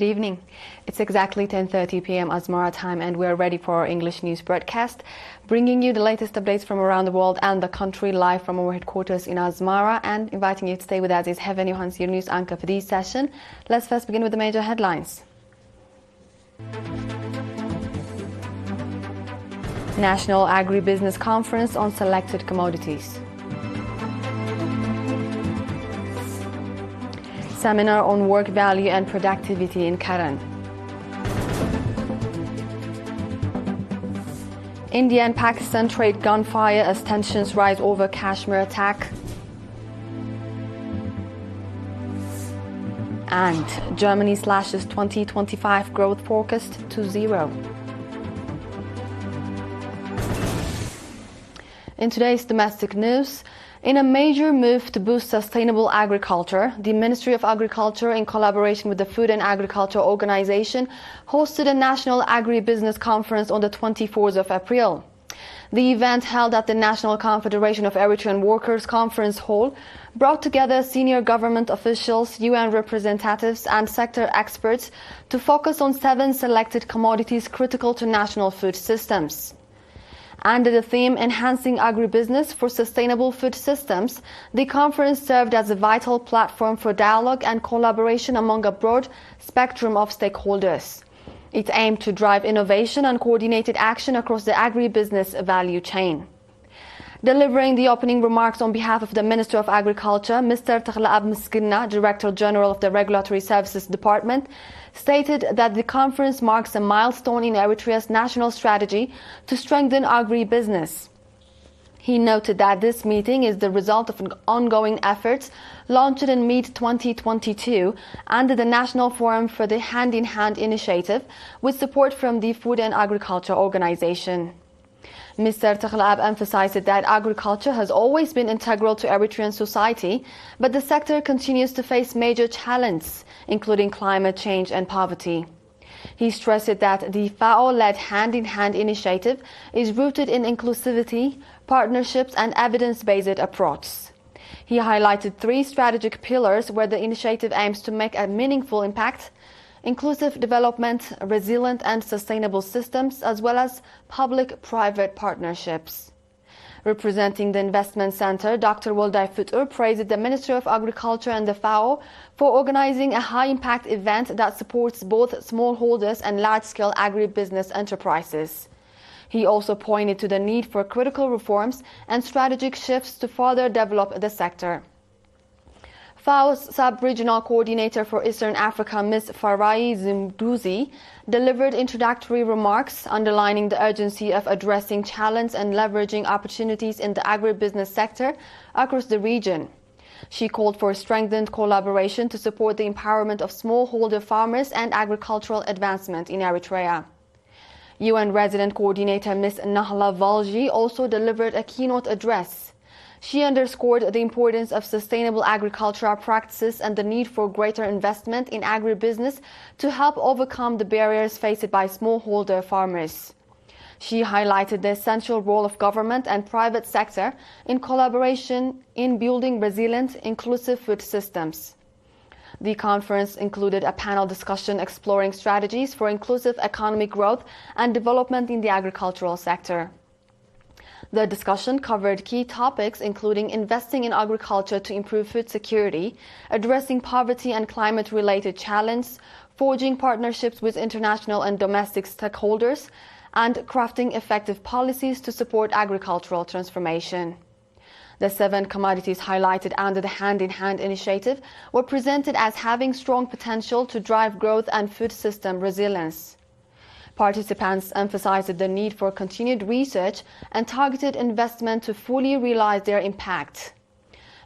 Good evening. It's exactly 10:30 p.m. Asmara time and we're ready for our English news broadcast, bringing you the latest updates from around the world and the country live from our headquarters in Asmara, and inviting you to stay with us is Heaven Johans, your news anchor for this session. Let's first begin with the major headlines. National Agri-Business Conference on Selected Commodities. Seminar on work value and productivity in Karen. India and Pakistan trade gunfire as tensions rise over Kashmir attack. And Germany slashes 2025 growth forecast to 0. In today's domestic news, in a major move to boost sustainable agriculture, the Ministry of Agriculture, in collaboration with the Food and Agriculture Organization, hosted a National Agri-Business Conference on the 24th of April. The event, held at the National Confederation of Eritrean Workers Conference Hall, brought together senior government officials, UN representatives and sector experts to focus on 7 selected commodities critical to national food systems. Under the theme Enhancing Agribusiness for Sustainable Food Systems, the conference served as a vital platform for dialogue and collaboration among a broad spectrum of stakeholders. It aimed to drive innovation and coordinated action across the agribusiness value chain. Delivering the opening remarks on behalf of the Minister of Agriculture, Mr. Taghla'ab Miskinna, Director General of the Regulatory Services Department, stated that the conference marks a milestone in Eritrea's national strategy to strengthen agribusiness. He noted that this meeting is the result of ongoing efforts launched in mid-2022 under the National Forum for the Hand-in-Hand initiative, with support from the Food and Agriculture Organization. Mr. Taghla'ab emphasized that agriculture has always been integral to Eritrean society, but the sector continues to face major challenges, including climate change and poverty. He stressed that the FAO-led Hand-in-Hand initiative is rooted in inclusivity, partnerships and evidence-based approaches. He highlighted 3 strategic pillars where the initiative aims to make a meaningful impact: inclusive development, resilient and sustainable systems, as well as public-private partnerships. Representing the Investment Center, Dr. Wolday Futur praised the Ministry of Agriculture and the FAO for organizing a high-impact event that supports both smallholders and large-scale agribusiness enterprises. He also pointed to the need for critical reforms and strategic shifts to further develop the sector. FAO's Sub-Regional Coordinator for Eastern Africa, Ms. Farai Zimduzi, delivered introductory remarks underlining the urgency of addressing challenges and leveraging opportunities in the agribusiness sector across the region. She called for strengthened collaboration to support the empowerment of smallholder farmers and agricultural advancement in Eritrea. UN Resident Coordinator Ms. Nahla Valji also delivered a keynote address. She underscored the importance of sustainable agricultural practices and the need for greater investment in agribusiness to help overcome the barriers faced by smallholder farmers. She highlighted the essential role of government and private sector in collaboration in building resilient, inclusive food systems. The conference included a panel discussion exploring strategies for inclusive economic growth and development in the agricultural sector. The discussion covered key topics including investing in agriculture to improve food security, addressing poverty and climate-related challenges, forging partnerships with international and domestic stakeholders, and crafting effective policies to support agricultural transformation. The 7 commodities highlighted under the Hand-in-Hand initiative were presented as having strong potential to drive growth and food system resilience. Participants emphasized the need for continued research and targeted investment to fully realize their impact.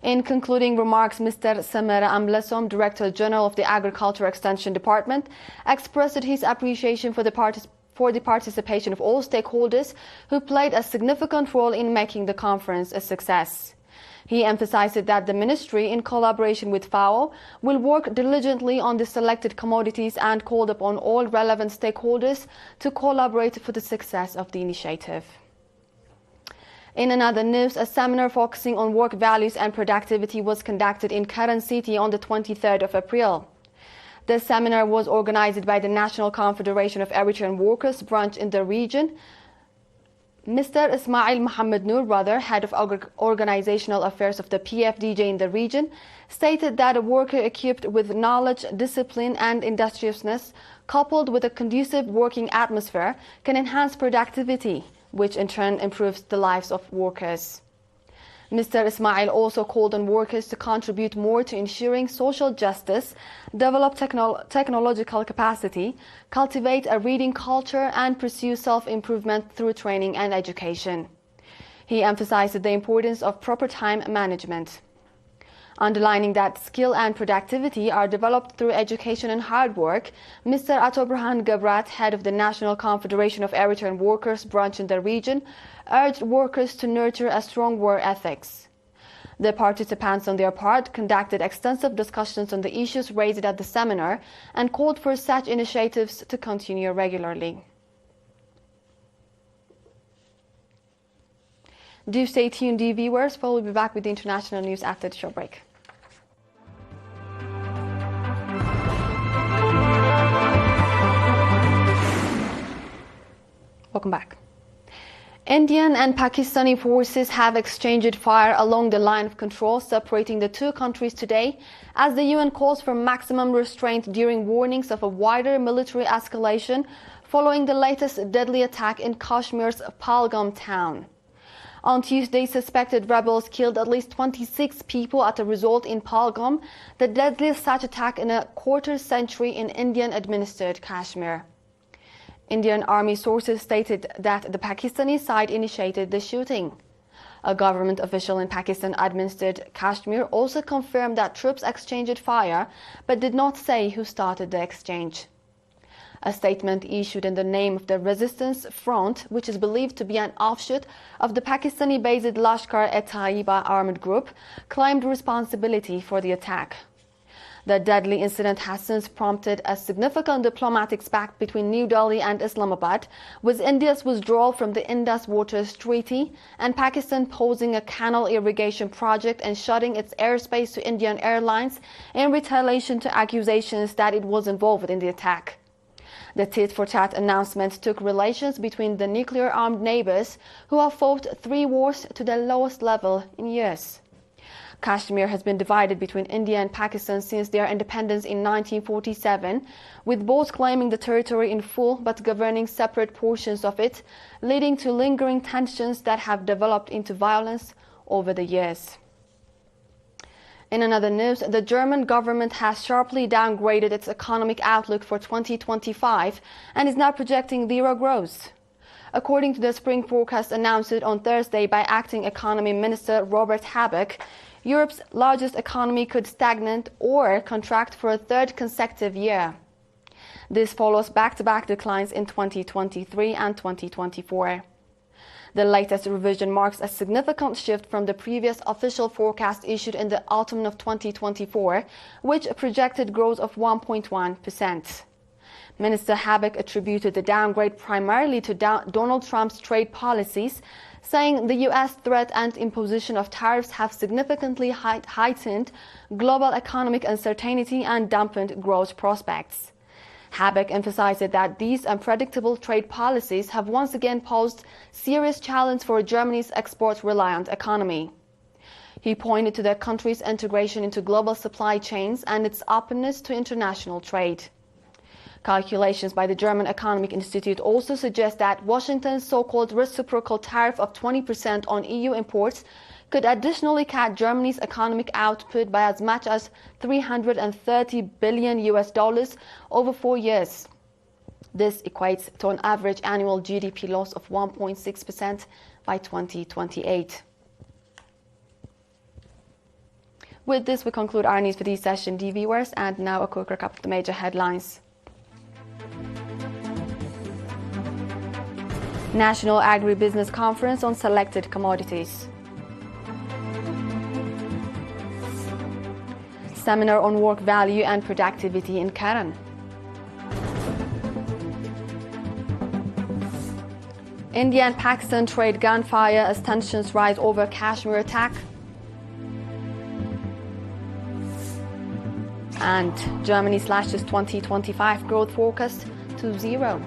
In concluding remarks, Mr. Samara Amlesom, Director General of the Agriculture Extension Department, expressed his appreciation for the participation of all stakeholders who played a significant role in making the conference a success. He emphasized that the ministry, in collaboration with FAO, will work diligently on the selected commodities and called upon all relevant stakeholders to collaborate for the success of the initiative. In another news, a seminar focusing on work values and productivity was conducted in Karen City on the 23rd of April. The seminar was organized by the National Confederation of Eritrean Workers branch in the region. Mr. Ismail Mohammed Noor, head of organizational affairs of the PFDJ in the region, stated that a worker equipped with knowledge, discipline and industriousness, coupled with a conducive working atmosphere, can enhance productivity, which in turn improves the lives of workers. Mr. Ismail also called on workers to contribute more to ensuring social justice, develop technological capacity, cultivate a reading culture, and pursue self-improvement through training and education. He emphasized the importance of proper time management, underlining that skill and productivity are developed through education and hard work. Mr. Atobrahan Gabrat, head of the National Confederation of Eritrean Workers branch in the region, urged workers to nurture a strong work ethics. The participants on their part conducted extensive discussions on the issues raised at the seminar and called for such initiatives to continue regularly. Do stay tuned, dear viewers, for we'll be back with the international news after the short break. Welcome back. Indian and Pakistani forces have exchanged fire along the line of control separating the two countries today as the UN calls for maximum restraint during warnings of a wider military escalation following the latest deadly attack in Kashmir's Pahalgam town. On Tuesday, suspected rebels killed at least 26 people as a result in Pahalgam, the deadliest such attack in a quarter century in Indian-administered Kashmir. Indian army sources stated that the Pakistani side initiated the shooting. A government official in Pakistan-administered Kashmir also confirmed that troops exchanged fire, but did not say who started the exchange. A statement issued in the name of the Resistance Front, which is believed to be an offshoot of the Pakistani-based Lashkar-e-Taiba armed group, claimed responsibility for the attack. The deadly incident has since prompted a significant diplomatic spat between New Delhi and Islamabad, with India's withdrawal from the Indus Waters Treaty and Pakistan pausing a canal irrigation project and shutting its airspace to Indian Airlines in retaliation to accusations that it was involved in the attack. The tit-for-tat announcement took relations between the nuclear-armed neighbors who have fought 3 wars to the lowest level in years. Kashmir has been divided between India and Pakistan since their independence in 1947, with both claiming the territory in full but governing separate portions of it, leading to lingering tensions that have developed into violence over the years. In another news, the German government has sharply downgraded its economic outlook for 2025 and is now projecting zero growth. According to the spring forecast announced on Thursday by Acting Economy Minister Robert Habeck, Europe's largest economy could stagnate or contract for a third consecutive year. This follows back-to-back declines in 2023 and 2024. The latest revision marks a significant shift from the previous official forecast issued in the autumn of 2024, which projected growth of 1.1%. Minister Habeck attributed the downgrade primarily to Donald Trump's trade policies, saying the U.S. threat and imposition of tariffs have significantly heightened global economic uncertainty and dampened growth prospects. Habeck emphasized that these unpredictable trade policies have once again posed serious challenge for Germany's export-reliant economy. He pointed to the country's integration into global supply chains and its openness to international trade. Calculations by the German Economic Institute also suggest that Washington's so-called reciprocal tariff of 20% on EU imports could additionally cut Germany's economic output by as much as $330 billion over 4 years. This equates to an average annual GDP loss of 1.6% by 2028. With this, we conclude our news for this session, dear viewers, and now a quick recap of the major headlines. National Agri-Business Conference on Selected Commodities. Seminar on Work Value and Productivity in Karan. India and Pakistan trade gunfire as tensions rise over Kashmir attack. And Germany slashes 2025 growth forecast to 0.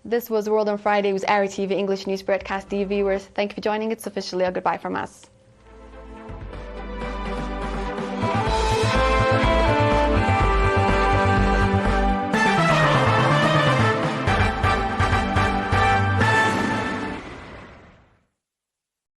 This was World on Friday with ERi-TV English news broadcast. Dear viewers, thank you for joining. It's officially a goodbye from us.